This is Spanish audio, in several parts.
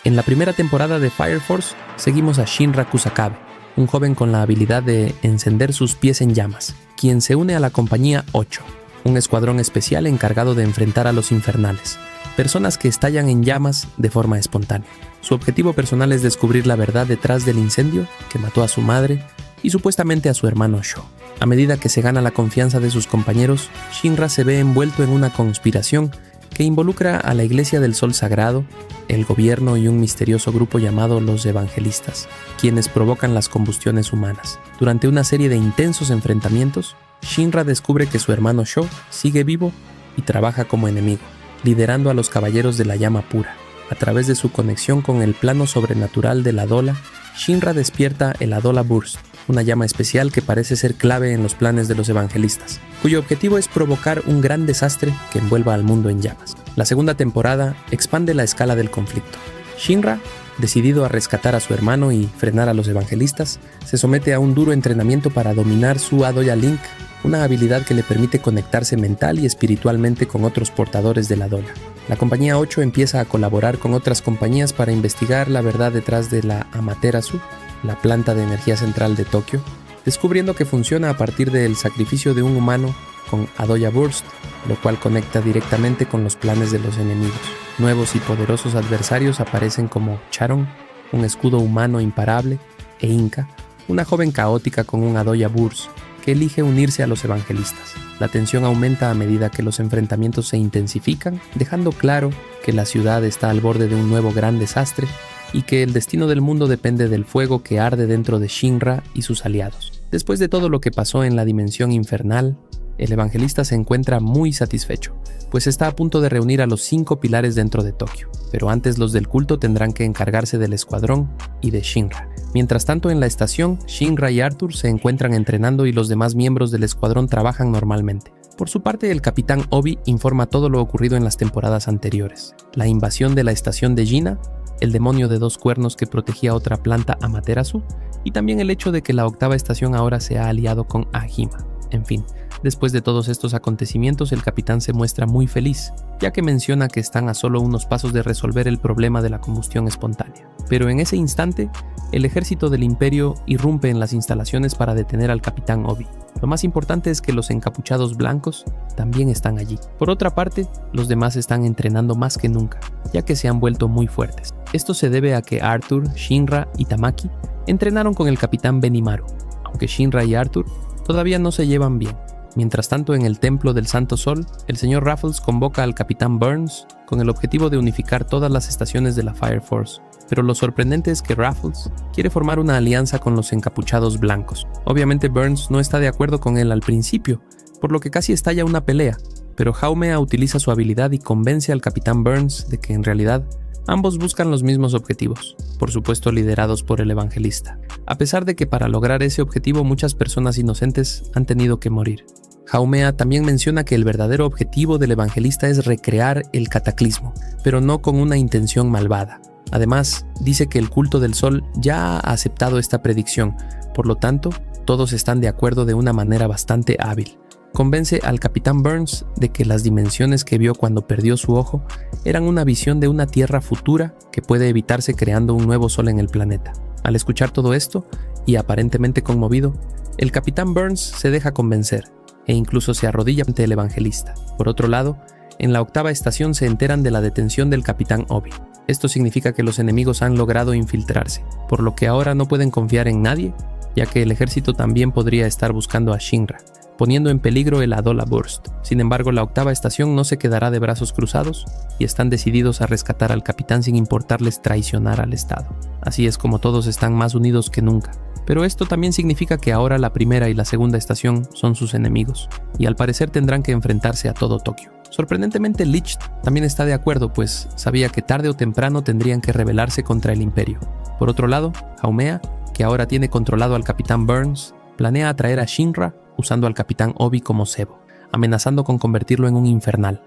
En la primera temporada de Fire Force seguimos a Shinra Kusakabe, un joven con la habilidad de encender sus pies en llamas, quien se une a la Compañía 8, un escuadrón especial encargado de enfrentar a los infernales, personas que estallan en llamas de forma espontánea. Su objetivo personal es descubrir la verdad detrás del incendio que mató a su madre y supuestamente a su hermano Sho. A medida que se gana la confianza de sus compañeros, Shinra se ve envuelto en una conspiración que involucra a la Iglesia del Sol Sagrado, el gobierno y un misterioso grupo llamado los Evangelistas, quienes provocan las combustiones humanas. Durante una serie de intensos enfrentamientos, Shinra descubre que su hermano Sho sigue vivo y trabaja como enemigo, liderando a los Caballeros de la Llama Pura. A través de su conexión con el plano sobrenatural de la Adola, Shinra despierta el Adola Burst, una llama especial que parece ser clave en los planes de los evangelistas, cuyo objetivo es provocar un gran desastre que envuelva al mundo en llamas. La segunda temporada expande la escala del conflicto. Shinra, decidido a rescatar a su hermano y frenar a los evangelistas, se somete a un duro entrenamiento para dominar su Adoya Link, una habilidad que le permite conectarse mental y espiritualmente con otros portadores de la Adola. La Compañía 8 empieza a colaborar con otras compañías para investigar la verdad detrás de la Amaterasu, la planta de energía central de Tokio, descubriendo que funciona a partir del sacrificio de un humano con Adoya Burst, lo cual conecta directamente con los planes de los enemigos. Nuevos y poderosos adversarios aparecen como Charon, un escudo humano imparable, e Inca, una joven caótica con un Adoya Burst, que elige unirse a los evangelistas. La tensión aumenta a medida que los enfrentamientos se intensifican, dejando claro que la ciudad está al borde de un nuevo gran desastre y que el destino del mundo depende del fuego que arde dentro de Shinra y sus aliados. Después de todo lo que pasó en la dimensión infernal, el evangelista se encuentra muy satisfecho, pues está a punto de reunir a los 5 pilares dentro de Tokio, pero antes los del culto tendrán que encargarse del escuadrón y de Shinra. Mientras tanto, en la estación, Shinra y Arthur se encuentran entrenando y los demás miembros del escuadrón trabajan normalmente. Por su parte, el capitán Obi informa todo lo ocurrido en las temporadas anteriores: la invasión de la estación de Gina, el demonio de 2 cuernos que protegía otra planta Amaterasu, y también el hecho de que la 8ª estación ahora se ha aliado con Ahima. En fin, después de todos estos acontecimientos, el capitán se muestra muy feliz, ya que menciona que están a solo unos pasos de resolver el problema de la combustión espontánea. Pero en ese instante, el ejército del Imperio irrumpe en las instalaciones para detener al capitán Obi. Lo más importante es que los encapuchados blancos también están allí. Por otra parte, los demás están entrenando más que nunca, ya que se han vuelto muy fuertes. Esto se debe a que Arthur, Shinra y Tamaki entrenaron con el capitán Benimaru, aunque Shinra y Arthur todavía no se llevan bien. Mientras tanto, en el Templo del Santo Sol, el señor Raffles convoca al capitán Burns con el objetivo de unificar todas las estaciones de la Fire Force. Pero lo sorprendente es que Raffles quiere formar una alianza con los encapuchados blancos. Obviamente Burns no está de acuerdo con él al principio, por lo que casi estalla una pelea, pero Haumea utiliza su habilidad y convence al capitán Burns de que en realidad ambos buscan los mismos objetivos, por supuesto liderados por el evangelista, a pesar de que para lograr ese objetivo muchas personas inocentes han tenido que morir. Haumea también menciona que el verdadero objetivo del evangelista es recrear el cataclismo, pero no con una intención malvada. Además, dice que el culto del sol ya ha aceptado esta predicción, por lo tanto, todos están de acuerdo de una manera bastante hábil. Convence al capitán Burns de que las dimensiones que vio cuando perdió su ojo eran una visión de una tierra futura que puede evitarse creando un nuevo sol en el planeta. Al escuchar todo esto, y aparentemente conmovido, el capitán Burns se deja convencer, e incluso se arrodilla ante el evangelista. Por otro lado, en la 8ª estación se enteran de la detención del capitán Obi. Esto significa que los enemigos han logrado infiltrarse, por lo que ahora no pueden confiar en nadie, ya que el ejército también podría estar buscando a Shinra, poniendo en peligro el Adola Burst. Sin embargo, la 8ª estación no se quedará de brazos cruzados y están decididos a rescatar al capitán sin importarles traicionar al Estado. Así es como todos están más unidos que nunca. Pero esto también significa que ahora la 1ª y la 2ª estación son sus enemigos, y al parecer tendrán que enfrentarse a todo Tokio. Sorprendentemente, Lich también está de acuerdo, pues sabía que tarde o temprano tendrían que rebelarse contra el Imperio. Por otro lado, Haumea, que ahora tiene controlado al capitán Burns, planea atraer a Shinra usando al capitán Obi como cebo, amenazando con convertirlo en un infernal.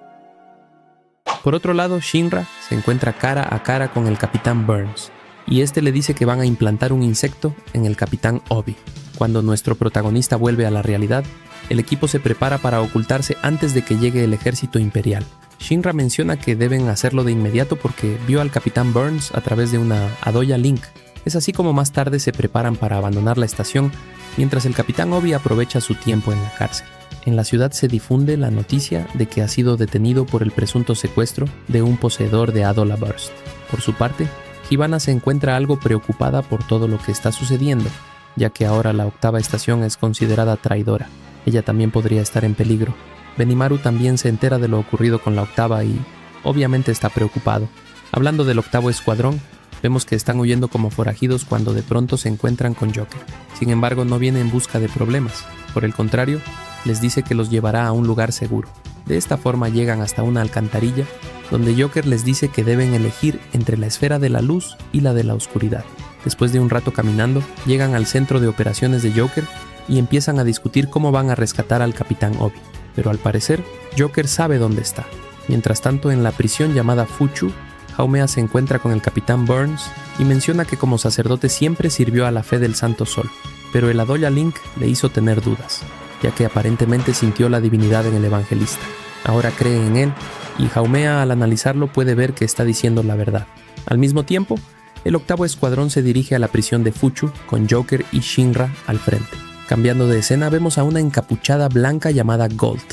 Por otro lado, Shinra se encuentra cara a cara con el capitán Burns, y este le dice que van a implantar un insecto en el capitán Obi. Cuando nuestro protagonista vuelve a la realidad, el equipo se prepara para ocultarse antes de que llegue el ejército imperial, Shinra menciona que deben hacerlo de inmediato porque vio al Capitán Burns a través de una Adoya Link. Es así como más tarde se preparan para abandonar la estación, mientras el Capitán Obi aprovecha su tiempo en la cárcel. En la ciudad se difunde la noticia de que ha sido detenido por el presunto secuestro de un poseedor de Adola Burst. Por su parte, Hibana se encuentra algo preocupada por todo lo que está sucediendo, ya que ahora la octava estación es considerada traidora. Ella también podría estar en peligro. Benimaru también se entera de lo ocurrido con la octava y, obviamente, está preocupado. Hablando del octavo escuadrón, vemos que están huyendo como forajidos cuando de pronto se encuentran con Joker. Sin embargo, no viene en busca de problemas. Por el contrario, les dice que los llevará a un lugar seguro. De esta forma llegan hasta una alcantarilla, donde Joker les dice que deben elegir entre la esfera de la luz y la de la oscuridad. Después de un rato caminando, llegan al centro de operaciones de Joker y empiezan a discutir cómo van a rescatar al Capitán Obi. Pero al parecer, Joker sabe dónde está. Mientras tanto, en la prisión llamada Fuchu, Haumea se encuentra con el Capitán Burns y menciona que como sacerdote siempre sirvió a la fe del Santo Sol, pero el Adoya Link le hizo tener dudas, ya que aparentemente sintió la divinidad en el evangelista. Ahora cree en él, y Haumea al analizarlo puede ver que está diciendo la verdad. Al mismo tiempo, el octavo escuadrón se dirige a la prisión de Fuchu con Joker y Shinra al frente. Cambiando de escena, vemos a una encapuchada blanca llamada Gold,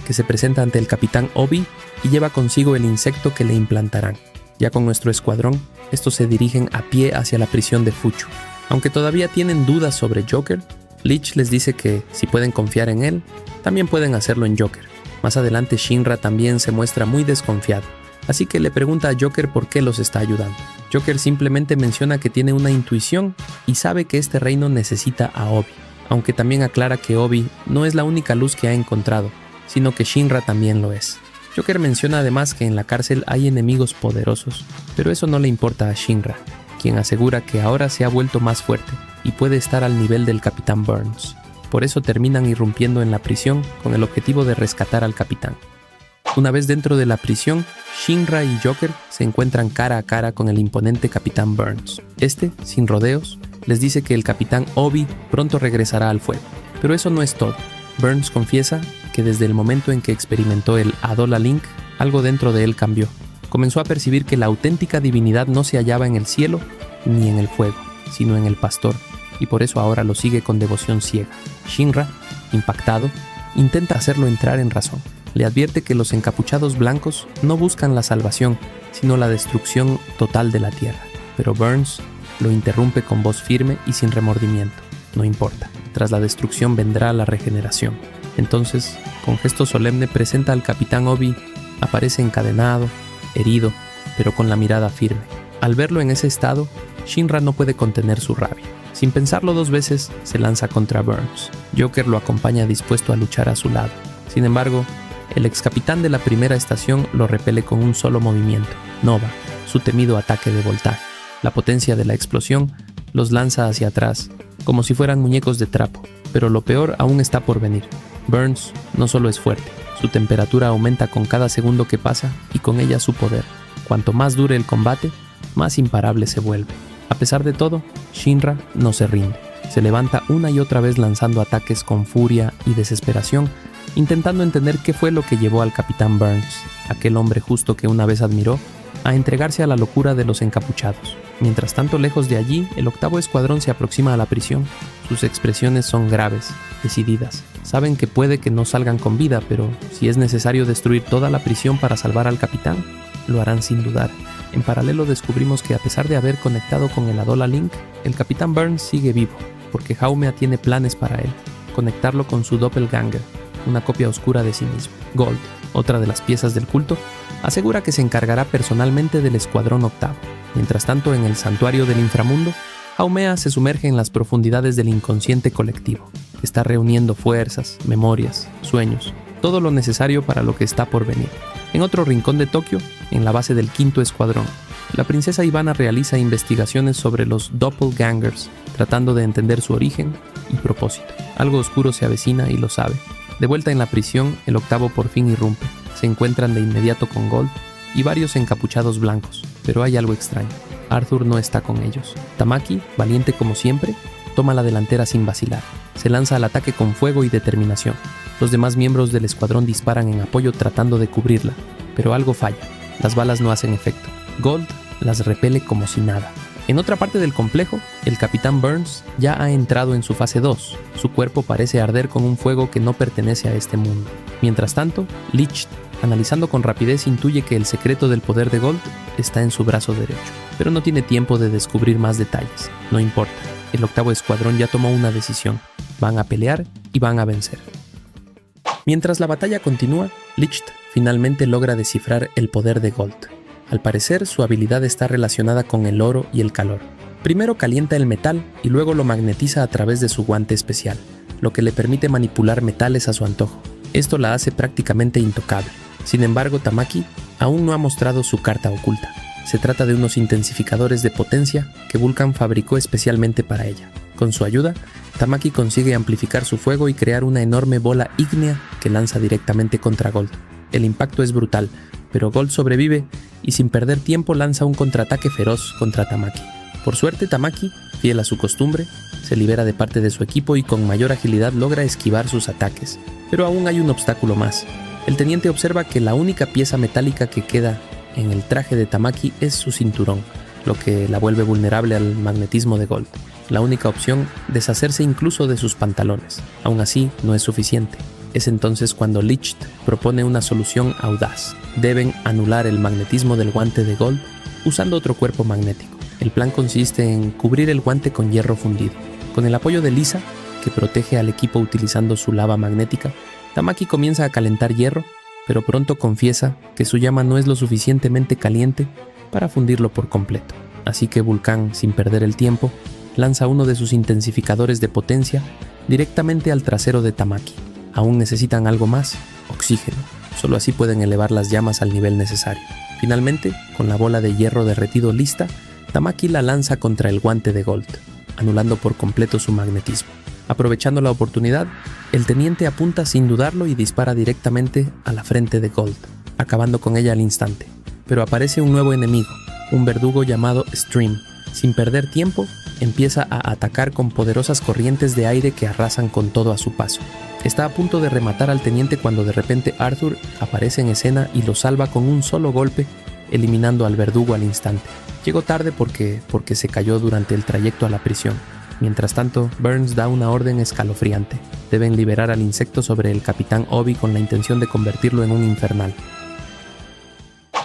que se presenta ante el Capitán Obi y lleva consigo el insecto que le implantarán. Ya con nuestro escuadrón, estos se dirigen a pie hacia la prisión de Fuchu. Aunque todavía tienen dudas sobre Joker, Leech les dice que, si pueden confiar en él, también pueden hacerlo en Joker. Más adelante Shinra también se muestra muy desconfiado, así que le pregunta a Joker por qué los está ayudando. Joker simplemente menciona que tiene una intuición y sabe que este reino necesita a Obi, aunque también aclara que Obi no es la única luz que ha encontrado, sino que Shinra también lo es. Joker menciona además que en la cárcel hay enemigos poderosos, pero eso no le importa a Shinra, quien asegura que ahora se ha vuelto más fuerte y puede estar al nivel del Capitán Burns. Por eso terminan irrumpiendo en la prisión con el objetivo de rescatar al capitán. Una vez dentro de la prisión, Shinra y Joker se encuentran cara a cara con el imponente Capitán Burns. Este, sin rodeos, les dice que el Capitán Obi pronto regresará al fuego. Pero eso no es todo. Burns confiesa que desde el momento en que experimentó el Adola Link, algo dentro de él cambió. Comenzó a percibir que la auténtica divinidad no se hallaba en el cielo ni en el fuego, sino en el pastor, y por eso ahora lo sigue con devoción ciega. Shinra, impactado, intenta hacerlo entrar en razón. Le advierte que los encapuchados blancos no buscan la salvación, sino la destrucción total de la tierra. Pero Burns lo interrumpe con voz firme y sin remordimiento. No importa, tras la destrucción vendrá la regeneración. Entonces, con gesto solemne presenta al Capitán Obi. Aparece encadenado, herido, pero con la mirada firme. Al verlo en ese estado, Shinra no puede contener su rabia. Sin pensarlo dos veces, se lanza contra Burns. Joker lo acompaña dispuesto a luchar a su lado. Sin embargo, el ex capitán de la primera estación lo repele con un solo movimiento, Nova, su temido ataque de voltaje. La potencia de la explosión los lanza hacia atrás, como si fueran muñecos de trapo, pero lo peor aún está por venir. Burns no solo es fuerte, su temperatura aumenta con cada segundo que pasa y con ella su poder. Cuanto más dure el combate, más imparable se vuelve. A pesar de todo, Shinra no se rinde. Se levanta una y otra vez lanzando ataques con furia y desesperación, intentando entender qué fue lo que llevó al Capitán Burns, aquel hombre justo que una vez admiró, a entregarse a la locura de los encapuchados. Mientras tanto, lejos de allí, el octavo escuadrón se aproxima a la prisión. Sus expresiones son graves, decididas. Saben que puede que no salgan con vida, pero si es necesario destruir toda la prisión para salvar al capitán, lo harán sin dudar. En paralelo descubrimos que a pesar de haber conectado con el Adola Link, el Capitán Burns sigue vivo, porque Haumea tiene planes para él, conectarlo con su doppelganger, una copia oscura de sí mismo. Gold, otra de las piezas del culto, asegura que se encargará personalmente del escuadrón octavo. Mientras tanto, en el santuario del inframundo, Haumea se sumerge en las profundidades del inconsciente colectivo. Está reuniendo fuerzas, memorias, sueños, todo lo necesario para lo que está por venir. En otro rincón de Tokio, en la base del quinto escuadrón, la princesa Hibana realiza investigaciones sobre los doppelgangers, tratando de entender su origen y propósito. Algo oscuro se avecina y lo sabe. De vuelta en la prisión, el octavo por fin irrumpe. Se encuentran de inmediato con Gold y varios encapuchados blancos, pero hay algo extraño. Arthur no está con ellos. Tamaki, valiente como siempre, toma la delantera sin vacilar. Se lanza al ataque con fuego y determinación. Los demás miembros del escuadrón disparan en apoyo tratando de cubrirla, pero algo falla. Las balas no hacen efecto. Gold las repele como si nada. En otra parte del complejo, el Capitán Burns ya ha entrado en su fase 2. Su cuerpo parece arder con un fuego que no pertenece a este mundo. Mientras tanto, Licht, analizando con rapidez, intuye que el secreto del poder de Gold está en su brazo derecho, pero no tiene tiempo de descubrir más detalles. No importa, el 8º escuadrón ya tomó una decisión. Van a pelear y van a vencer. Mientras la batalla continúa, Licht finalmente logra descifrar el poder de Gold. Al parecer, su habilidad está relacionada con el oro y el calor. Primero calienta el metal y luego lo magnetiza a través de su guante especial, lo que le permite manipular metales a su antojo. Esto la hace prácticamente intocable. Sin embargo, Tamaki aún no ha mostrado su carta oculta. Se trata de unos intensificadores de potencia que Vulcan fabricó especialmente para ella. Con su ayuda, Tamaki consigue amplificar su fuego y crear una enorme bola ígnea que lanza directamente contra Gold. El impacto es brutal, pero Gold sobrevive y sin perder tiempo lanza un contraataque feroz contra Tamaki. Por suerte, Tamaki, fiel a su costumbre, se libera de parte de su equipo y con mayor agilidad logra esquivar sus ataques. Pero aún hay un obstáculo más. El teniente observa que la única pieza metálica que queda en el traje de Tamaki es su cinturón, lo que la vuelve vulnerable al magnetismo de Gold. La única opción, deshacerse incluso de sus pantalones. Aún así, no es suficiente. Es entonces cuando Licht propone una solución audaz. Deben anular el magnetismo del guante de Gold usando otro cuerpo magnético. El plan consiste en cubrir el guante con hierro fundido. Con el apoyo de Lisa, que protege al equipo utilizando su lava magnética, Tamaki comienza a calentar hierro, pero pronto confiesa que su llama no es lo suficientemente caliente para fundirlo por completo. Así que Vulcan, sin perder el tiempo, lanza uno de sus intensificadores de potencia directamente al trasero de Tamaki. Aún necesitan algo más, oxígeno. Solo así pueden elevar las llamas al nivel necesario. Finalmente, con la bola de hierro derretido lista, Tamaki la lanza contra el guante de Gold, anulando por completo su magnetismo. Aprovechando la oportunidad, el teniente apunta sin dudarlo y dispara directamente a la frente de Gold, acabando con ella al instante. Pero aparece un nuevo enemigo, un verdugo llamado Stream. Sin perder tiempo, empieza a atacar con poderosas corrientes de aire que arrasan con todo a su paso. Está a punto de rematar al teniente cuando de repente Arthur aparece en escena y lo salva con un solo golpe, eliminando al verdugo al instante. Llegó tarde porque se cayó durante el trayecto a la prisión. Mientras tanto, Burns da una orden escalofriante. Deben liberar al insecto sobre el Capitán Obi con la intención de convertirlo en un infernal.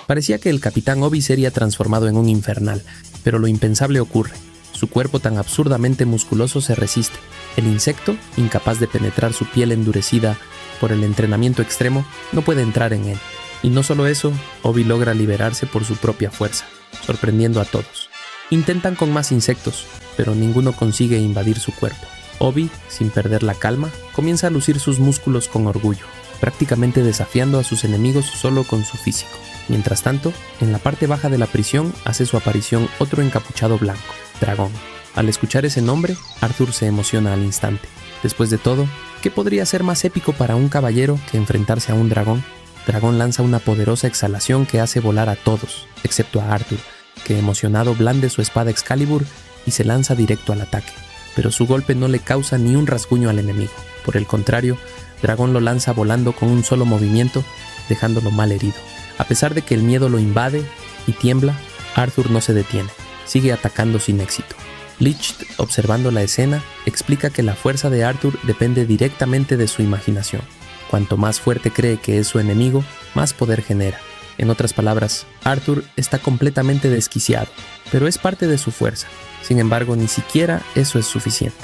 Parecía que el Capitán Obi sería transformado en un infernal, pero lo impensable ocurre. Su cuerpo tan absurdamente musculoso se resiste. El insecto, incapaz de penetrar su piel endurecida por el entrenamiento extremo, no puede entrar en él. Y no solo eso, Obi logra liberarse por su propia fuerza, sorprendiendo a todos. Intentan con más insectos, pero ninguno consigue invadir su cuerpo. Obi, sin perder la calma, comienza a lucir sus músculos con orgullo, prácticamente desafiando a sus enemigos solo con su físico. Mientras tanto, en la parte baja de la prisión hace su aparición otro encapuchado blanco, Dragón. Al escuchar ese nombre, Arthur se emociona al instante. Después de todo, ¿qué podría ser más épico para un caballero que enfrentarse a un dragón? Dragón lanza una poderosa exhalación que hace volar a todos, excepto a Arthur, que emocionado blande su espada Excalibur y se lanza directo al ataque. Pero su golpe no le causa ni un rasguño al enemigo. Por el contrario, Dragón lo lanza volando con un solo movimiento, dejándolo mal herido. A pesar de que el miedo lo invade y tiembla, Arthur no se detiene. Sigue atacando sin éxito. Licht, observando la escena, explica que la fuerza de Arthur depende directamente de su imaginación. Cuanto más fuerte cree que es su enemigo, más poder genera. En otras palabras, Arthur está completamente desquiciado, pero es parte de su fuerza. Sin embargo, ni siquiera eso es suficiente.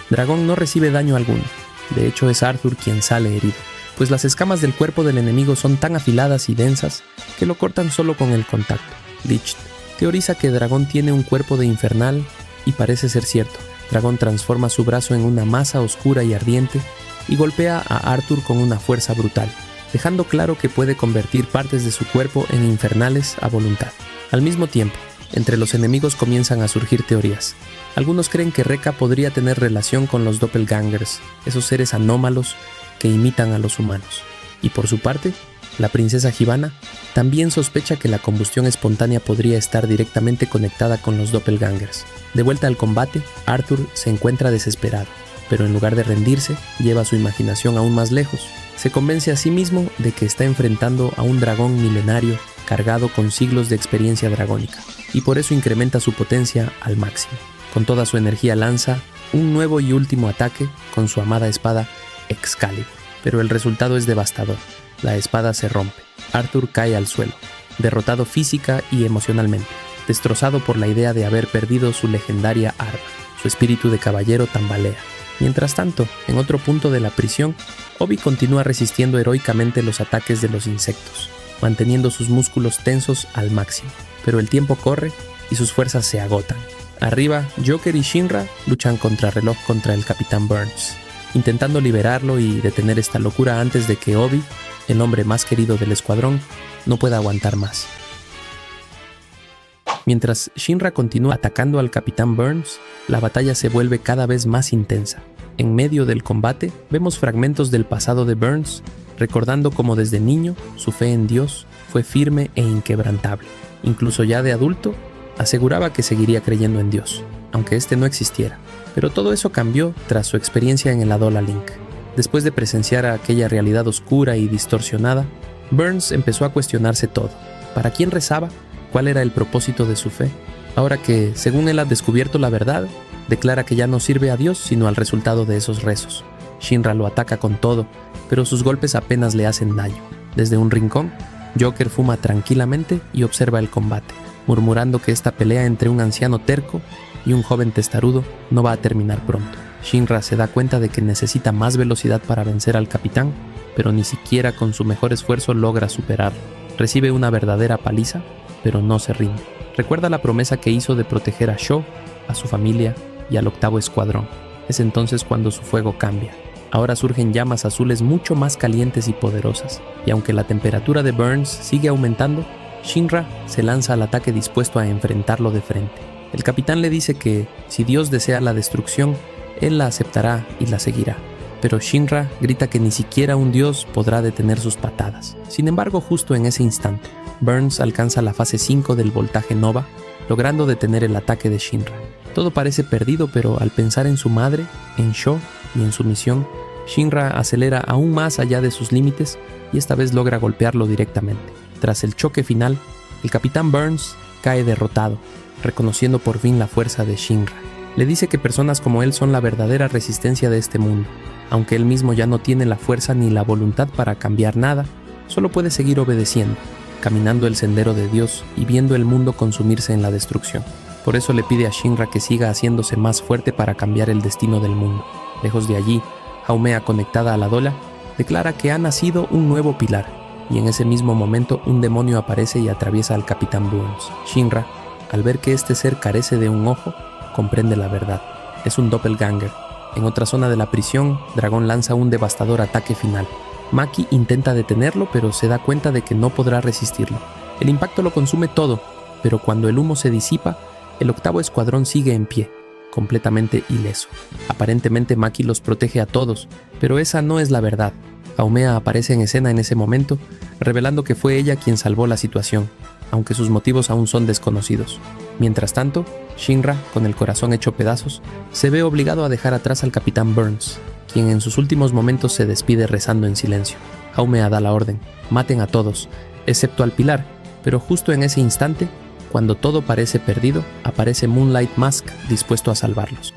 Dragón no recibe daño alguno. De hecho, es Arthur quien sale herido, pues las escamas del cuerpo del enemigo son tan afiladas y densas que lo cortan solo con el contacto. Licht teoriza que Dragón tiene un cuerpo de infernal y parece ser cierto. Dragón transforma su brazo en una masa oscura y ardiente y golpea a Arthur con una fuerza brutal, dejando claro que puede convertir partes de su cuerpo en infernales a voluntad. Al mismo tiempo, entre los enemigos comienzan a surgir teorías. Algunos creen que Rekka podría tener relación con los doppelgangers, esos seres anómalos que imitan a los humanos. Y por su parte, la princesa Hibana también sospecha que la combustión espontánea podría estar directamente conectada con los doppelgangers. De vuelta al combate, Arthur se encuentra desesperado, pero en lugar de rendirse, lleva su imaginación aún más lejos. Se convence a sí mismo de que está enfrentando a un dragón milenario cargado con siglos de experiencia dragónica, y por eso incrementa su potencia al máximo. Con toda su energía lanza un nuevo y último ataque con su amada espada Excalibur, pero el resultado es devastador. La espada se rompe. Arthur cae al suelo, derrotado física y emocionalmente, destrozado por la idea de haber perdido su legendaria arma. Su espíritu de caballero tambalea. Mientras tanto, en otro punto de la prisión, Obi continúa resistiendo heroicamente los ataques de los insectos, manteniendo sus músculos tensos al máximo. Pero el tiempo corre y sus fuerzas se agotan. Arriba, Joker y Shinra luchan contrarreloj contra el Capitán Burns, intentando liberarlo y detener esta locura antes de que Obi, el hombre más querido del escuadrón, no pueda aguantar más. Mientras Shinra continúa atacando al Capitán Burns, la batalla se vuelve cada vez más intensa. En medio del combate, vemos fragmentos del pasado de Burns, recordando cómo desde niño su fe en Dios fue firme e inquebrantable. Incluso ya de adulto, aseguraba que seguiría creyendo en Dios, aunque este no existiera. Pero todo eso cambió tras su experiencia en el Adola Link. Después de presenciar aquella realidad oscura y distorsionada, Burns empezó a cuestionarse todo. ¿Para quién rezaba? ¿Cuál era el propósito de su fe? Ahora que, según él ha descubierto la verdad, declara que ya no sirve a Dios sino al resultado de esos rezos. Shinra lo ataca con todo, pero sus golpes apenas le hacen daño. Desde un rincón, Joker fuma tranquilamente y observa el combate, murmurando que esta pelea entre un anciano terco y un joven testarudo no va a terminar pronto. Shinra se da cuenta de que necesita más velocidad para vencer al capitán, pero ni siquiera con su mejor esfuerzo logra superarlo. Recibe una verdadera paliza, pero no se rinde. Recuerda la promesa que hizo de proteger a Shaw, a su familia y al octavo escuadrón. Es entonces cuando su fuego cambia. Ahora surgen llamas azules mucho más calientes y poderosas, y aunque la temperatura de Burns sigue aumentando, Shinra se lanza al ataque dispuesto a enfrentarlo de frente. El capitán le dice que, si Dios desea la destrucción, él la aceptará y la seguirá. Pero Shinra grita que ni siquiera un dios podrá detener sus patadas. Sin embargo, justo en ese instante, Burns alcanza la fase 5 del voltaje Nova, logrando detener el ataque de Shinra. Todo parece perdido, pero al pensar en su madre, en Shaw y en su misión, Shinra acelera aún más allá de sus límites y esta vez logra golpearlo directamente. Tras el choque final, el Capitán Burns cae derrotado, reconociendo por fin la fuerza de Shinra. Le dice que personas como él son la verdadera resistencia de este mundo. Aunque él mismo ya no tiene la fuerza ni la voluntad para cambiar nada, solo puede seguir obedeciendo, caminando el sendero de Dios y viendo el mundo consumirse en la destrucción. Por eso le pide a Shinra que siga haciéndose más fuerte para cambiar el destino del mundo. Lejos de allí, Haumea, conectada a la Adola, declara que ha nacido un nuevo pilar, y en ese mismo momento un demonio aparece y atraviesa al Capitán Burns. Shinra, al ver que este ser carece de un ojo, comprende la verdad. Es un doppelganger. En otra zona de la prisión, Dragón lanza un devastador ataque final. Maki intenta detenerlo, pero se da cuenta de que no podrá resistirlo. El impacto lo consume todo, pero cuando el humo se disipa, el octavo escuadrón sigue en pie, completamente ileso. Aparentemente Maki los protege a todos, pero esa no es la verdad. Haumea aparece en escena en ese momento, revelando que fue ella quien salvó la situación, aunque sus motivos aún son desconocidos. Mientras tanto, Shinra, con el corazón hecho pedazos, se ve obligado a dejar atrás al Capitán Burns, quien en sus últimos momentos se despide rezando en silencio. Haumea da la orden: maten a todos, excepto al pilar, pero justo en ese instante, cuando todo parece perdido, aparece Moonlight Mask dispuesto a salvarlos.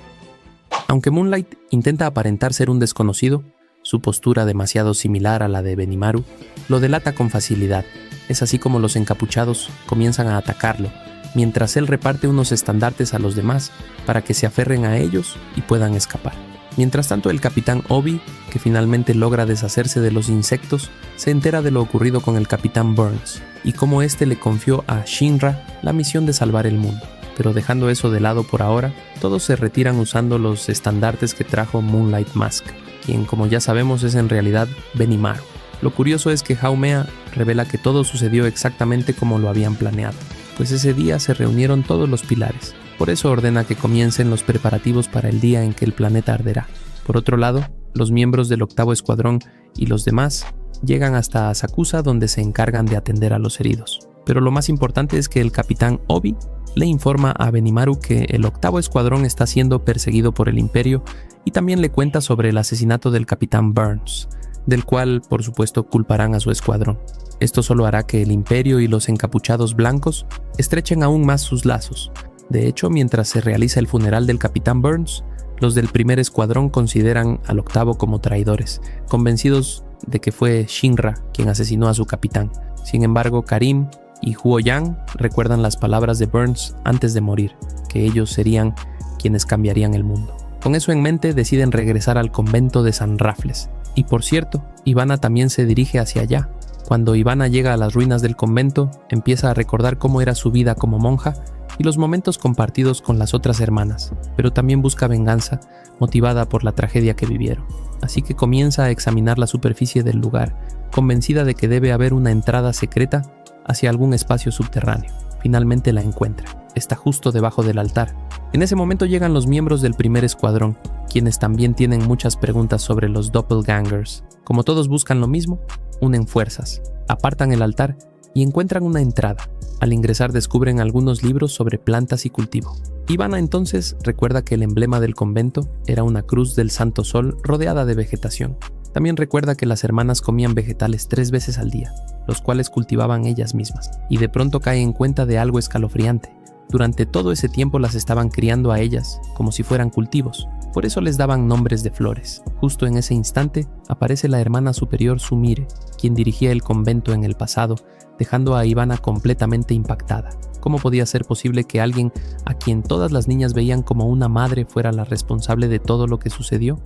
Aunque Moonlight intenta aparentar ser un desconocido, su postura demasiado similar a la de Benimaru lo delata con facilidad. Es así como los encapuchados comienzan a atacarlo, mientras él reparte unos estandartes a los demás para que se aferren a ellos y puedan escapar. Mientras tanto, el Capitán Obi, que finalmente logra deshacerse de los insectos, se entera de lo ocurrido con el Capitán Burns y cómo éste le confió a Shinra la misión de salvar el mundo. Pero dejando eso de lado por ahora, todos se retiran usando los estandartes que trajo Moonlight Mask, quien, como ya sabemos, es en realidad Benimaru. Lo curioso es que Haumea revela que todo sucedió exactamente como lo habían planeado, pues ese día se reunieron todos los pilares. Por eso ordena que comiencen los preparativos para el día en que el planeta arderá. Por otro lado, los miembros del octavo escuadrón y los demás llegan hasta Asakusa, donde se encargan de atender a los heridos. Pero lo más importante es que el Capitán Obi le informa a Benimaru que el octavo escuadrón está siendo perseguido por el Imperio y también le cuenta sobre el asesinato del Capitán Burns. del cual, por supuesto, culparán a su escuadrón. Esto solo hará que el Imperio y los encapuchados blancos estrechen aún más sus lazos. De hecho, mientras se realiza el funeral del Capitán Burns, los del primer escuadrón consideran al octavo como traidores, convencidos de que fue Shinra quien asesinó a su capitán. Sin embargo, Karim y Huo Yang recuerdan las palabras de Burns antes de morir, que ellos serían quienes cambiarían el mundo. Con eso en mente, deciden regresar al convento de San Rafles. Y por cierto, Ivana también se dirige hacia allá. Cuando Ivana llega a las ruinas del convento, empieza a recordar cómo era su vida como monja y los momentos compartidos con las otras hermanas, pero también busca venganza, motivada por la tragedia que vivieron. Así que comienza a examinar la superficie del lugar, convencida de que debe haber una entrada secreta hacia algún espacio subterráneo. Finalmente la encuentra. Está justo debajo del altar. En ese momento llegan los miembros del primer escuadrón, quienes también tienen muchas preguntas sobre los doppelgangers. Como todos buscan lo mismo, unen fuerzas, apartan el altar y encuentran una entrada. Al ingresar descubren algunos libros sobre plantas y cultivo. Ivana entonces recuerda que el emblema del convento era una cruz del Santo Sol rodeada de vegetación. También recuerda que las hermanas comían vegetales 3 veces al día, los cuales cultivaban ellas mismas, y de pronto cae en cuenta de algo escalofriante. Durante todo ese tiempo las estaban criando a ellas como si fueran cultivos, por eso les daban nombres de flores. Justo en ese instante aparece la hermana superior Sumire, quien dirigía el convento en el pasado, dejando a Ivana completamente impactada. ¿Cómo podía ser posible que alguien a quien todas las niñas veían como una madre fuera la responsable de todo lo que sucedió?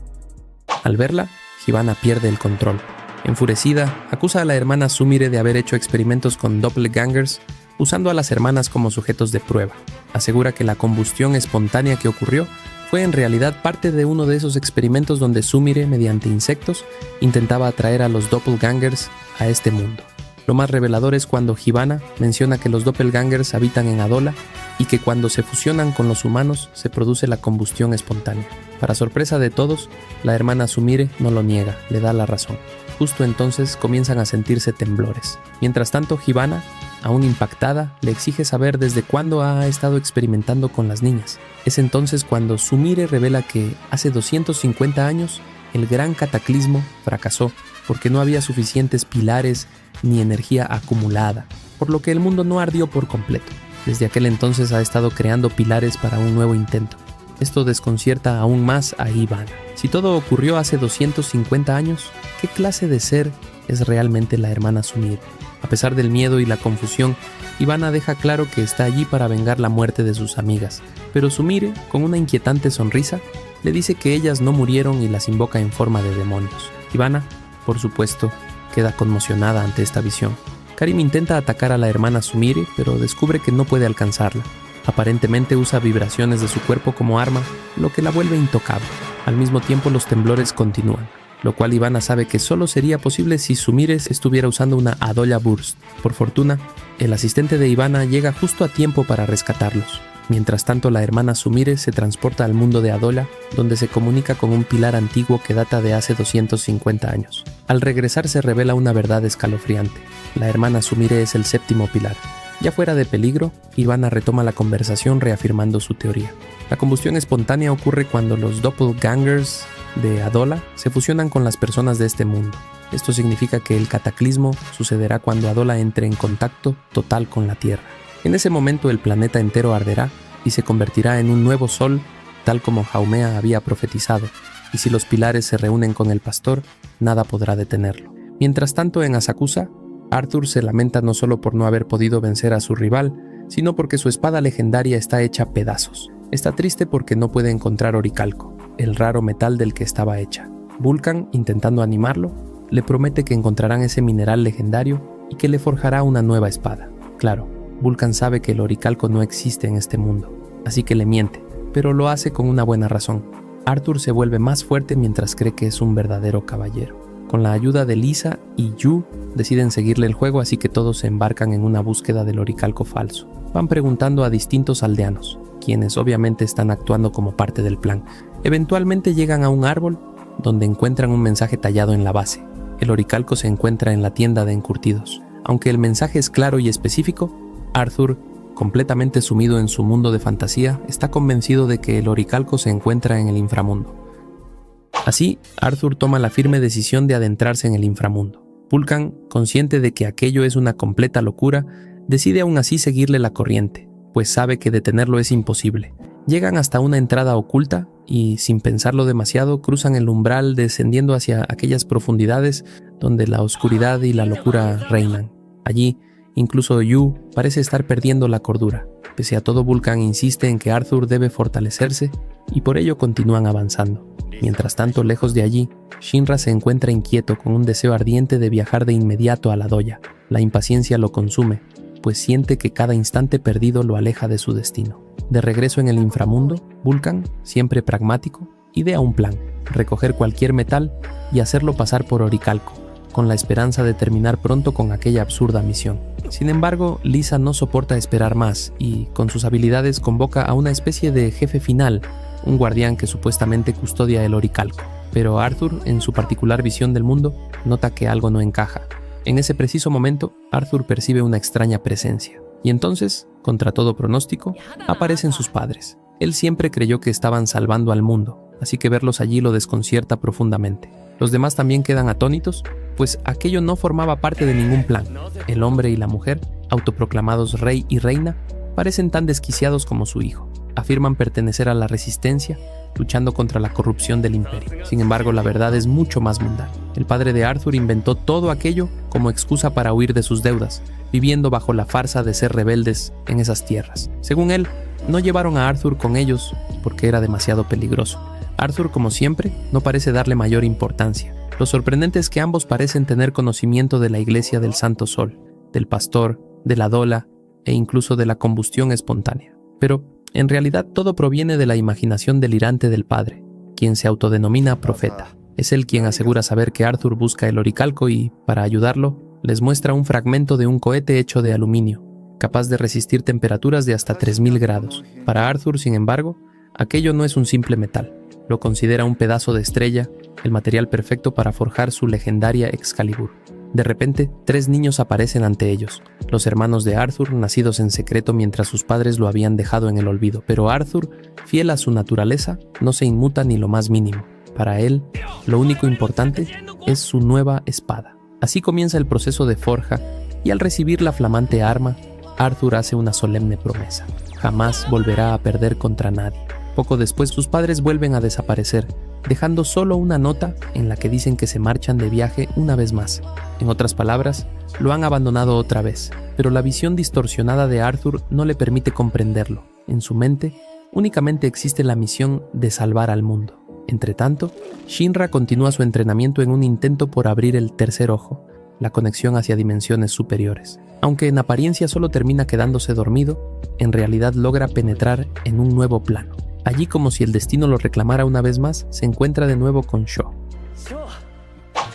Al verla, Ivana pierde el control. Enfurecida, acusa a la hermana Sumire de haber hecho experimentos con doppelgangers, usando a las hermanas como sujetos de prueba. Asegura que la combustión espontánea que ocurrió fue en realidad parte de uno de esos experimentos donde Sumire, mediante insectos, intentaba atraer a los doppelgangers a este mundo. Lo más revelador es cuando Hibana menciona que los doppelgangers habitan en Adola y que cuando se fusionan con los humanos se produce la combustión espontánea. Para sorpresa de todos, la hermana Sumire no lo niega, le da la razón. Justo entonces comienzan a sentirse temblores. Mientras tanto, Hibana, aún impactada, le exige saber desde cuándo ha estado experimentando con las niñas. Es entonces cuando Sumire revela que hace 250 años el gran cataclismo fracasó porque no había suficientes pilares ni energía acumulada, por lo que el mundo no ardió por completo. Desde aquel entonces ha estado creando pilares para un nuevo intento. Esto desconcierta aún más a Ivana. Si todo ocurrió hace 250 años, ¿qué clase de ser es realmente la hermana Sumire? A pesar del miedo y la confusión, Ivana deja claro que está allí para vengar la muerte de sus amigas, pero Sumire, con una inquietante sonrisa, le dice que ellas no murieron y las invoca en forma de demonios. Ivana, por supuesto, queda conmocionada ante esta visión. Karim intenta atacar a la hermana Sumire, pero descubre que no puede alcanzarla. Aparentemente usa vibraciones de su cuerpo como arma, lo que la vuelve intocable. Al mismo tiempo los temblores continúan, lo cual Ivana sabe que solo sería posible si Sumire estuviera usando una Adolla Burst. Por fortuna, el asistente de Ivana llega justo a tiempo para rescatarlos. Mientras tanto, la hermana Sumire se transporta al mundo de Adolla, donde se comunica con un pilar antiguo que data de hace 250 años. Al regresar se revela una verdad escalofriante. La hermana Sumire es el 7º pilar. Ya fuera de peligro, Ivana retoma la conversación reafirmando su teoría. La combustión espontánea ocurre cuando los doppelgangers de Adolla se fusionan con las personas de este mundo. Esto significa que el cataclismo sucederá cuando Adolla entre en contacto total con la Tierra. En ese momento el planeta entero arderá y se convertirá en un nuevo sol, tal como Haumea había profetizado, y si los pilares se reúnen con el pastor, nada podrá detenerlo. Mientras tanto, en Asakusa, Arthur se lamenta no solo por no haber podido vencer a su rival, sino porque su espada legendaria está hecha pedazos. Está triste porque no puede encontrar oricalco, el raro metal del que estaba hecha. Vulcan, intentando animarlo, le promete que encontrarán ese mineral legendario y que le forjará una nueva espada. Claro, Vulcan sabe que el oricalco no existe en este mundo, así que le miente, pero lo hace con una buena razón. Arthur se vuelve más fuerte mientras cree que es un verdadero caballero. Con la ayuda de Lisa y Yu, deciden seguirle el juego, así que todos se embarcan en una búsqueda del oricalco falso. Van preguntando a distintos aldeanos, quienes obviamente están actuando como parte del plan. Eventualmente llegan a un árbol, donde encuentran un mensaje tallado en la base. El oricalco se encuentra en la tienda de encurtidos. Aunque el mensaje es claro y específico, Arthur, completamente sumido en su mundo de fantasía, está convencido de que el oricalco se encuentra en el inframundo. Así, Arthur toma la firme decisión de adentrarse en el inframundo. Vulcan, consciente de que aquello es una completa locura, decide aún así seguirle la corriente, pues sabe que detenerlo es imposible. Llegan hasta una entrada oculta y, sin pensarlo demasiado, cruzan el umbral descendiendo hacia aquellas profundidades donde la oscuridad y la locura reinan. Allí, incluso Yu parece estar perdiendo la cordura. Pese a todo, Vulcan insiste en que Arthur debe fortalecerse y por ello continúan avanzando. Mientras tanto, lejos de allí, Shinra se encuentra inquieto con un deseo ardiente de viajar de inmediato a la Doya. La impaciencia lo consume, pues siente que cada instante perdido lo aleja de su destino. De regreso en el inframundo, Vulcan, siempre pragmático, idea un plan: recoger cualquier metal y hacerlo pasar por oricalco, con la esperanza de terminar pronto con aquella absurda misión. Sin embargo, Lisa no soporta esperar más y, con sus habilidades, convoca a una especie de jefe final, un guardián que supuestamente custodia el oricalco. Pero Arthur, en su particular visión del mundo, nota que algo no encaja. En ese preciso momento, Arthur percibe una extraña presencia. Y entonces, contra todo pronóstico, aparecen sus padres. Él siempre creyó que estaban salvando al mundo, así que verlos allí lo desconcierta profundamente. Los demás también quedan atónitos, pues aquello no formaba parte de ningún plan. El hombre y la mujer, autoproclamados rey y reina, parecen tan desquiciados como su hijo. Afirman pertenecer a la resistencia, luchando contra la corrupción del imperio. Sin embargo, la verdad es mucho más mundana. El padre de Arthur inventó todo aquello como excusa para huir de sus deudas, viviendo bajo la farsa de ser rebeldes en esas tierras. Según él, no llevaron a Arthur con ellos porque era demasiado peligroso. Arthur, como siempre, no parece darle mayor importancia. Lo sorprendente es que ambos parecen tener conocimiento de la Iglesia del Santo Sol, del Pastor, de la Dola e incluso de la combustión espontánea. Pero, en realidad, todo proviene de la imaginación delirante del padre, quien se autodenomina profeta. Es él quien asegura saber que Arthur busca el oricalco y, para ayudarlo, les muestra un fragmento de un cohete hecho de aluminio, capaz de resistir temperaturas de hasta 3000 grados. Para Arthur, sin embargo, aquello no es un simple metal. Lo considera un pedazo de estrella, el material perfecto para forjar su legendaria Excalibur. De repente, 3 niños aparecen ante ellos, los hermanos de Arthur, nacidos en secreto mientras sus padres lo habían dejado en el olvido. Pero Arthur, fiel a su naturaleza, no se inmuta ni lo más mínimo. Para él, lo único importante es su nueva espada. Así comienza el proceso de forja, y al recibir la flamante arma, Arthur hace una solemne promesa: jamás volverá a perder contra nadie. Poco después, sus padres vuelven a desaparecer, dejando solo una nota en la que dicen que se marchan de viaje una vez más. En otras palabras, lo han abandonado otra vez, pero la visión distorsionada de Arthur no le permite comprenderlo. En su mente, únicamente existe la misión de salvar al mundo. Entretanto, Shinra continúa su entrenamiento en un intento por abrir el tercer ojo, la conexión hacia dimensiones superiores. Aunque en apariencia solo termina quedándose dormido, en realidad logra penetrar en un nuevo plano. Allí, como si el destino lo reclamara una vez más, se encuentra de nuevo con Sho.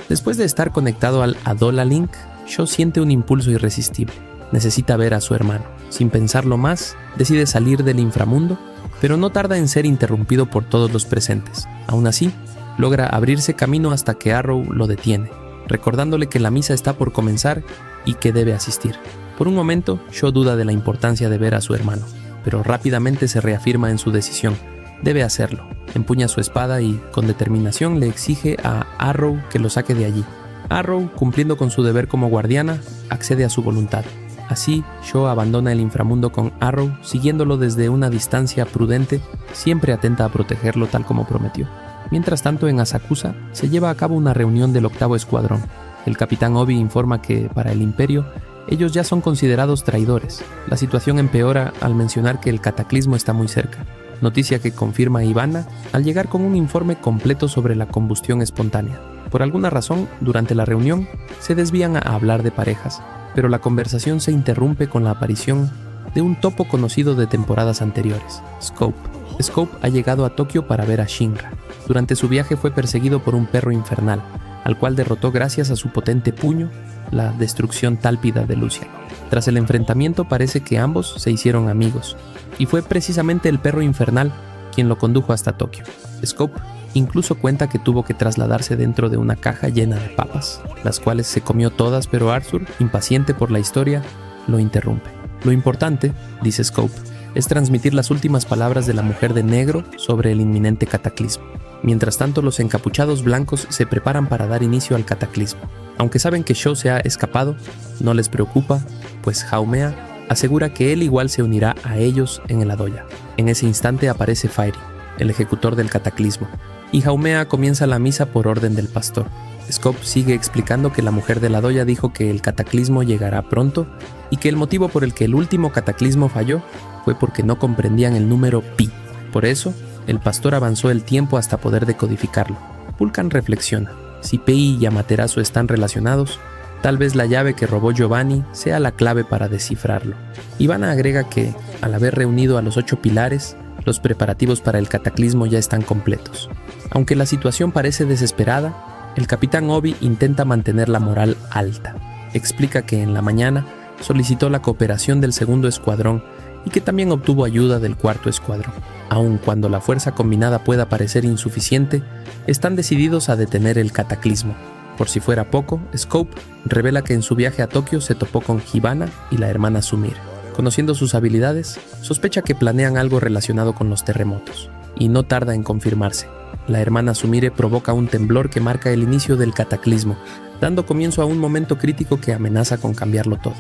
Después de estar conectado al Adola Link, Sho siente un impulso irresistible. Necesita ver a su hermano. Sin pensarlo más, decide salir del inframundo, pero no tarda en ser interrumpido por todos los presentes. Aún así, logra abrirse camino hasta que Arrow lo detiene, recordándole que la misa está por comenzar y que debe asistir. Por un momento, Sho duda de la importancia de ver a su hermano, pero rápidamente se reafirma en su decisión. Debe hacerlo. Empuña su espada y, con determinación, le exige a Arrow que lo saque de allí. Arrow, cumpliendo con su deber como guardiana, accede a su voluntad. Así, Sho abandona el inframundo con Arrow, siguiéndolo desde una distancia prudente, siempre atenta a protegerlo tal como prometió. Mientras tanto, en Asakusa se lleva a cabo una reunión del 8º Escuadrón. El capitán Obi informa que, para el Imperio, ellos ya son considerados traidores. La situación empeora al mencionar que el cataclismo está muy cerca, noticia que confirma Ivana al llegar con un informe completo sobre la combustión espontánea. Por alguna razón, durante la reunión, se desvían a hablar de parejas, pero la conversación se interrumpe con la aparición de un topo conocido de temporadas anteriores, Scope. Scope ha llegado a Tokio para ver a Shinra. Durante su viaje fue perseguido por un perro infernal, al cual derrotó gracias a su potente puño, la destrucción tálpida de Luciano. Tras el enfrentamiento parece que ambos se hicieron amigos, y fue precisamente el perro infernal quien lo condujo hasta Tokio. Scope incluso cuenta que tuvo que trasladarse dentro de una caja llena de papas, las cuales se comió todas, pero Arthur, impaciente por la historia, lo interrumpe. Lo importante, dice Scope, es transmitir las últimas palabras de la mujer de negro sobre el inminente cataclismo. Mientras tanto, los encapuchados blancos se preparan para dar inicio al cataclismo. Aunque saben que Shaw se ha escapado, no les preocupa, pues Haumea asegura que él igual se unirá a ellos en el Adoya. En ese instante aparece Fiery, el ejecutor del cataclismo, y Haumea comienza la misa por orden del pastor. Scope sigue explicando que la mujer de la Adoya dijo que el cataclismo llegará pronto y que el motivo por el que el último cataclismo falló fue porque no comprendían el número pi. Por eso, el pastor avanzó el tiempo hasta poder decodificarlo. Vulcan reflexiona: si Pei y Amaterasu están relacionados, tal vez la llave que robó Giovanni sea la clave para descifrarlo. Ivana agrega que, al haber reunido a los 8 pilares, los preparativos para el cataclismo ya están completos. Aunque la situación parece desesperada, el capitán Obi intenta mantener la moral alta. Explica que en la mañana solicitó la cooperación del segundo escuadrón y que también obtuvo ayuda del cuarto escuadrón. Aun cuando la fuerza combinada pueda parecer insuficiente, están decididos a detener el cataclismo. Por si fuera poco, Scope revela que en su viaje a Tokio se topó con Hibana y la hermana Sumire. Conociendo sus habilidades, sospecha que planean algo relacionado con los terremotos, y no tarda en confirmarse. La hermana Sumire provoca un temblor que marca el inicio del cataclismo, dando comienzo a un momento crítico que amenaza con cambiarlo todo.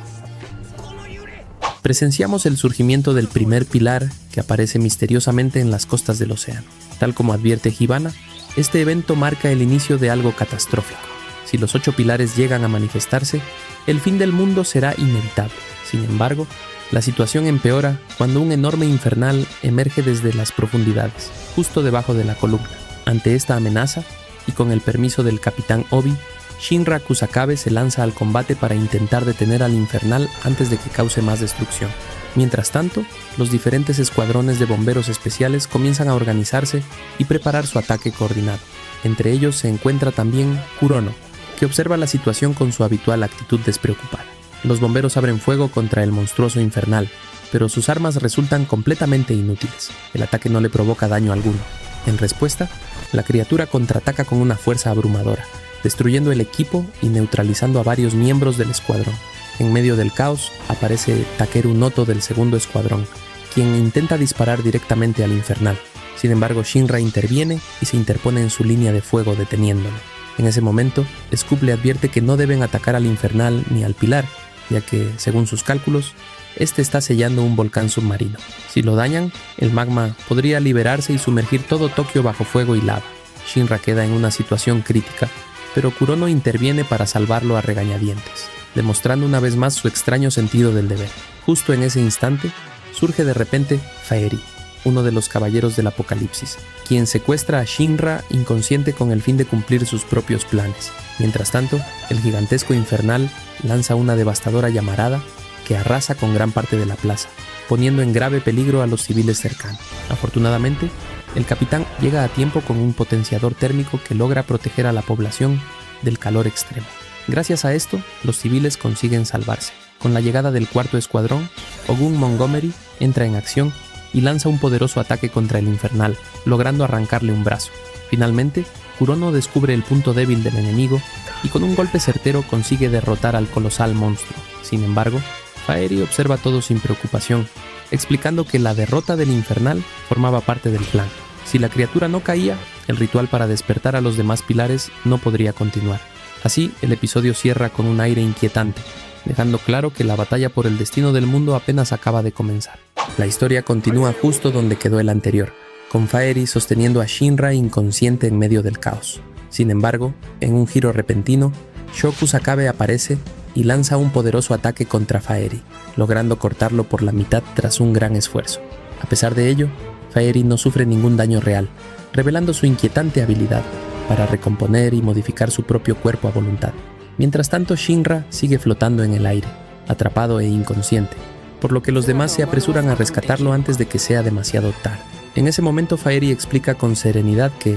Presenciamos el surgimiento del primer pilar que aparece misteriosamente en las costas del océano. Tal como advierte Hibana, este evento marca el inicio de algo catastrófico. Si los 8 pilares llegan a manifestarse, el fin del mundo será inevitable. Sin embargo, la situación empeora cuando un enorme infernal emerge desde las profundidades, justo debajo de la columna. Ante esta amenaza, y con el permiso del capitán Obi, Shinra Kusakabe se lanza al combate para intentar detener al infernal antes de que cause más destrucción. Mientras tanto, los diferentes escuadrones de bomberos especiales comienzan a organizarse y preparar su ataque coordinado. Entre ellos se encuentra también Kurono, que observa la situación con su habitual actitud despreocupada. Los bomberos abren fuego contra el monstruoso infernal, pero sus armas resultan completamente inútiles. El ataque no le provoca daño alguno. En respuesta, la criatura contraataca con una fuerza abrumadora, destruyendo el equipo y neutralizando a varios miembros del escuadrón. En medio del caos, aparece Takeru Noto del segundo escuadrón, quien intenta disparar directamente al infernal. Sin embargo, Shinra interviene y se interpone en su línea de fuego deteniéndolo. En ese momento, Scoop le advierte que no deben atacar al infernal ni al pilar, ya que, según sus cálculos, este está sellando un volcán submarino. Si lo dañan, el magma podría liberarse y sumergir todo Tokio bajo fuego y lava. Shinra queda en una situación crítica, pero Kurono interviene para salvarlo a regañadientes, demostrando una vez más su extraño sentido del deber. Justo en ese instante, surge de repente Faeri, uno de los caballeros del apocalipsis, quien secuestra a Shinra inconsciente con el fin de cumplir sus propios planes. Mientras tanto, el gigantesco infernal lanza una devastadora llamarada que arrasa con gran parte de la plaza, poniendo en grave peligro a los civiles cercanos. Afortunadamente, el capitán llega a tiempo con un potenciador térmico que logra proteger a la población del calor extremo. Gracias a esto, los civiles consiguen salvarse. Con la llegada del cuarto escuadrón, Ogun Montgomery entra en acción y lanza un poderoso ataque contra el infernal, logrando arrancarle un brazo. Finalmente, Kurono descubre el punto débil del enemigo y con un golpe certero consigue derrotar al colosal monstruo. Sin embargo, Faeri observa todo sin preocupación, explicando que la derrota del infernal formaba parte del plan. Si la criatura no caía, el ritual para despertar a los demás pilares no podría continuar. Así, el episodio cierra con un aire inquietante, dejando claro que la batalla por el destino del mundo apenas acaba de comenzar. La historia continúa justo donde quedó el anterior, con Faeri sosteniendo a Shinra inconsciente en medio del caos. Sin embargo, en un giro repentino, Sho Kusakabe aparece y lanza un poderoso ataque contra Faeri, logrando cortarlo por la mitad tras un gran esfuerzo. A pesar de ello, Faeri no sufre ningún daño real, revelando su inquietante habilidad para recomponer y modificar su propio cuerpo a voluntad. Mientras tanto, Shinra sigue flotando en el aire, atrapado e inconsciente, por lo que los demás se apresuran a rescatarlo antes de que sea demasiado tarde. En ese momento, Faeri explica con serenidad que,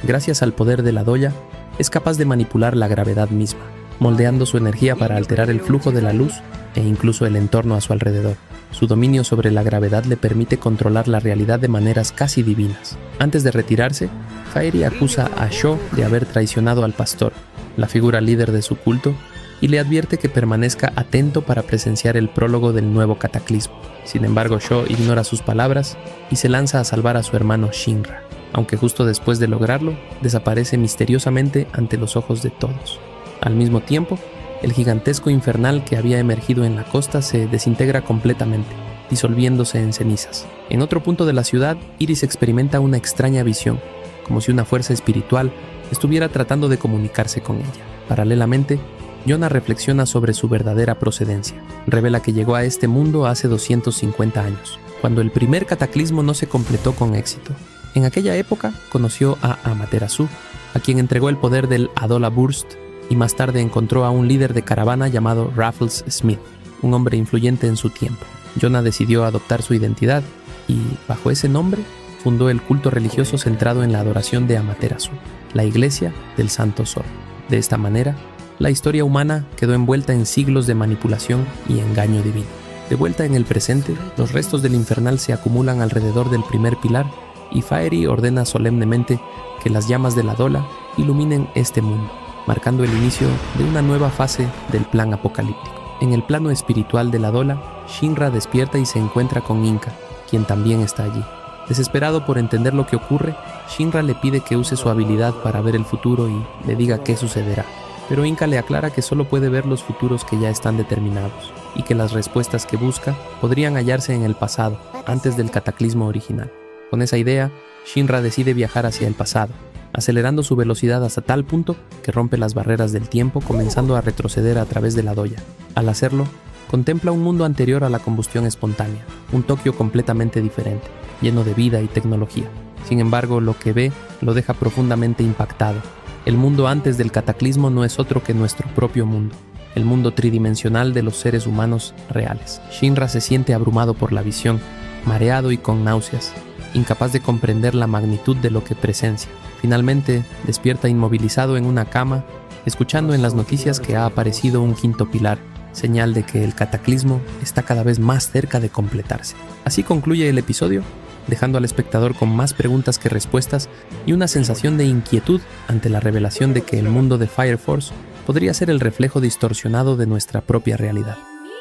gracias al poder de la Doya, es capaz de manipular la gravedad misma, moldeando su energía para alterar el flujo de la luz e incluso el entorno a su alrededor. Su dominio sobre la gravedad le permite controlar la realidad de maneras casi divinas. Antes de retirarse, Faeri acusa a Sho de haber traicionado al pastor, la figura líder de su culto, y le advierte que permanezca atento para presenciar el prólogo del nuevo cataclismo. Sin embargo, Sho ignora sus palabras y se lanza a salvar a su hermano Shinra. aunque justo después de lograrlo, desaparece misteriosamente ante los ojos de todos. Al mismo tiempo, el gigantesco infernal que había emergido en la costa se desintegra completamente, disolviéndose en cenizas. En otro punto de la ciudad, Iris experimenta una extraña visión, como si una fuerza espiritual estuviera tratando de comunicarse con ella. Paralelamente, Jonah reflexiona sobre su verdadera procedencia. Revela que llegó a este mundo hace 250 años, cuando el primer cataclismo no se completó con éxito. En aquella época conoció a Amaterasu, a quien entregó el poder del Adola Burst, y más tarde encontró a un líder de caravana llamado Raffles Smith, un hombre influyente en su tiempo. Jonah decidió adoptar su identidad y, bajo ese nombre, fundó el culto religioso centrado en la adoración de Amaterasu, la Iglesia del Santo Sol. De esta manera, la historia humana quedó envuelta en siglos de manipulación y engaño divino. De vuelta en el presente, los restos del infernal se acumulan alrededor del primer pilar y Faerie ordena solemnemente que las llamas de la Adola iluminen este mundo, marcando el inicio de una nueva fase del plan apocalíptico. En el plano espiritual de la Adola, Shinra despierta y se encuentra con Inca, quien también está allí. Desesperado por entender lo que ocurre, Shinra le pide que use su habilidad para ver el futuro y le diga qué sucederá. Pero Inca le aclara que solo puede ver los futuros que ya están determinados, y que las respuestas que busca podrían hallarse en el pasado, antes del cataclismo original. Con esa idea, Shinra decide viajar hacia el pasado, acelerando su velocidad hasta tal punto que rompe las barreras del tiempo, comenzando a retroceder a través de la Doya. Al hacerlo, contempla un mundo anterior a la combustión espontánea, un Tokio completamente diferente, lleno de vida y tecnología. Sin embargo, lo que ve lo deja profundamente impactado. El mundo antes del cataclismo no es otro que nuestro propio mundo, el mundo tridimensional de los seres humanos reales. Shinra se siente abrumado por la visión, mareado y con náuseas, incapaz de comprender la magnitud de lo que presencia. Finalmente, despierta inmovilizado en una cama, escuchando en las noticias que ha aparecido un quinto pilar, señal de que el cataclismo está cada vez más cerca de completarse. Así concluye el episodio, dejando al espectador con más preguntas que respuestas y una sensación de inquietud ante la revelación de que el mundo de Fire Force podría ser el reflejo distorsionado de nuestra propia realidad.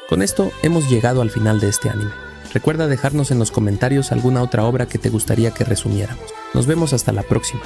Con esto hemos llegado al final de este anime. Recuerda dejarnos en los comentarios alguna otra obra que te gustaría que resumiéramos. Nos vemos hasta la próxima.